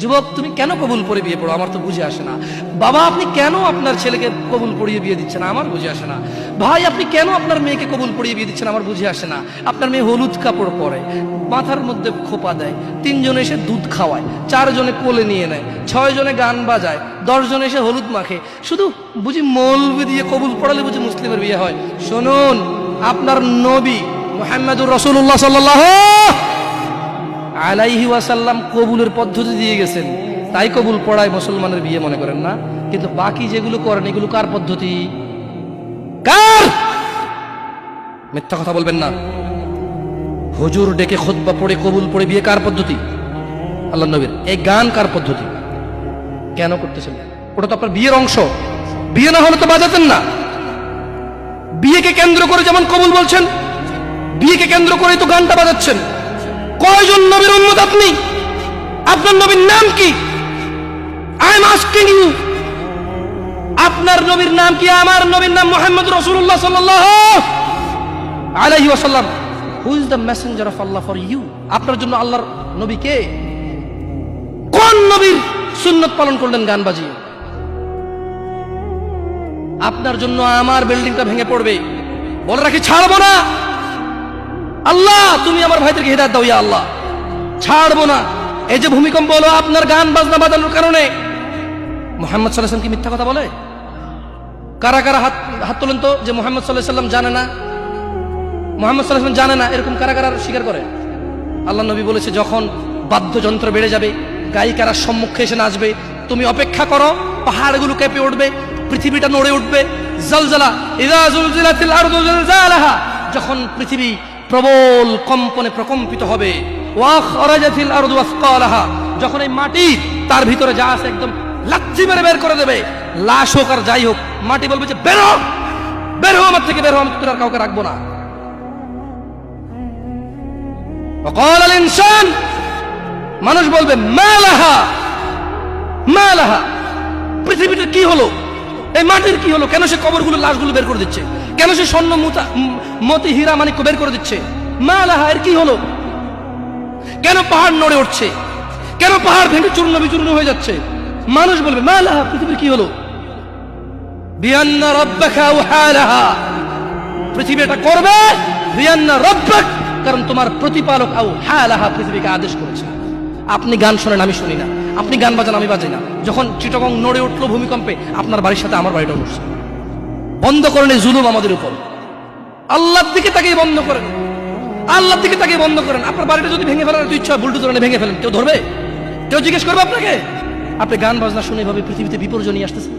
যুবক, তুমি কেন কবুল পড়ে বিয়ে পড়ো? আমার তো বুঝে আসে না। বাবা, আপনি কেন আপনার ছেলেকে কবুল পড়িয়ে বিয়ে দিচ্ছেন? আমার বুঝে আসে না। ভাই, আপনি কেন আপনার মেয়েকে কবুল পড়িয়ে বিয়ে দিচ্ছেন? আমার বুঝে আসে না। আপনার মেয়ে হলুদ কাপড় পরে, মাথার মধ্যে খোপা দেয়, 3 জনে এসে দুধ খাওয়ায়, 4 জনে কোলে নিয়ে নেয়, 6 জনে গান বাজায়, 10 জনে এসে হলুদ মাখে। শুধু বুঝি মৌলবি দিয়ে কবুল পড়ালে বুঝি মুসলিমের বিয়ে হয়? শুনুন, আপনার নবী মুহাম্মদুর রাসূলুল্লাহ সাল্লাল্লাহু আলাইহি ওয়াসাল্লাম কবুলের পদ্ধতি দিয়ে গেছেন, তাই কবুল পড়ায় মুসলমানের বিয়ে মনে করেন না। কিন্তু বাকি যেগুলো করেন এগুলো কার পদ্ধতি? কার? মিথ্যা কথা বলবেন না। হুজুর ডেকে খুতবা পড়ে কবুল পড়ে বিয়ে কার পদ্ধতি? আল্লাহর নবীর। এই গান কার পদ্ধতি? কেন করতেছেন? ওটা তো আপনার বিয়ের অংশ। বিয়ে না হলে তো বাজাতেন না। বিয়েকে কেন্দ্র করে যেমন কবুল বলছেন, বিয়েকে কেন্দ্র করেই তো গানটা বাজাচ্ছেন। কয়জন নবীর উম্মত আপনি? আপনার নবীর নাম কি? আই এম আস্কিং ইউ, আপনার নবীর নাম কি? আমার নবীর নাম মুহাম্মদ রাসূলুল্লাহ সাল্লাল্লাহু আলাইহি ওয়াসাল্লাম। Who is the messenger of Allah for you? আপনার জন্য আল্লাহর নবী কে? কোন নবীর সুন্নাত পালন করলেন গান বাজিয়ে? আপনার জন্য আমার বিল্ডিংটা ভেঙে পড়বে, বলে রাখি ছাড়বো না। আল্লাহ, তুমি আমার ভাইদেরকে হিদায়াত দাও ইয়া আল্লাহ, ছাড়বো না। এই যে ভূমিকম্প হলো আপনার গান বাজনা বাজানোর কারণে। মুহাম্মদ সাল্লাল্লাহু আলাইহি ওয়াসাল্লাম কি মিথ্যা কথা বলে? কারা কারা হাত তোলেন তো যে মুহাম্মদ সাল্লাল্লাহু আলাইহি ওয়াসাল্লাম জানে না, মুহাম্মদ সাল্লাল্লাহু আলাইহি ওয়াসাল্লাম জানে না, এরকম কারা কারা স্বীকার করে? আল্লাহ নবী বলেছে, যখন বাদ্যযন্ত্র বেড়ে যাবে, গায়িকারা সম্মুখে এসে নাচবে, তুমি অপেক্ষা করো, পাহাড়গুলো কেঁপে উঠবে, পৃথিবীটা নড়ে উঠবে। জালজালা ইযা যুলজিলাতিল আরদু জিলজালাহা, যখন পৃথিবী প্রবল কম্পনে প্রকম্পিত হবে। ওয়া খরাজাতিল আরদু আসকালাহা, যখন এই মাটি তার ভিতরে যা আছে একদম লাথি মেরে বের করে দেবে, লাশ হোক আর যাই হোক, মাটি বলবে যে বের হো, বের হো আমার থেকে, বের হো, আমি তোর আর কাউকে রাখবো না। وقال الانسان, মানুষ বলবে মালাহা মালাহা, পৃথিবীটা কি হলো, এই মাটির কি হলো? কেন সে কবরগুলো লাশগুলো বের করে দিচ্ছে? কেন সে স্বর্ণ মতি হীরা মানিক্য বের করে দিচ্ছে? মালাহা, এর কি হলো? কেন পাহাড় নড়ে উঠছে? কেন পাহাড় ভেঙে চূর্ণ বিচূর্ণ হয়ে যাচ্ছে? মানুষ বলবে মালাহা, পৃথিবীর কি হলো? বিআন্না রাব্বাকা আওহালাহা, পৃথিবী এটা করবে। বিআন্না রাব্বাক, কারণ তোমার প্রতিপালক আওহালাহা, পৃথিবীকে আদেশ করেছে। আপনি গান শোনেন, আমি শুনি না। আপনি গান বাজান, আমি বাজাই না। যখন চিটাগং নড়ে উঠলো ভূমিকম্পে, আপনার বাড়ির সাথে আমার বাড়িটা উঠছে। বন্ধ করেন এই জুলুম আমাদের উপর। আল্লাহর দিকে তাকিয়ে বন্ধ করেন, আল্লাহর দিকে তাকিয়ে বন্ধ করেন। আপনার বাড়িটা যদি ভেঙে ফেলার ইচ্ছা, বুলডোজার এনে ভেঙে ফেলেন, কেউ ধরবে? কেউ জিজ্ঞেস করবে আপনাকে? আপনি গান বাজনা শুনে এভাবে পৃথিবীতে বিপর্যয় নিয়ে আসতেছেন।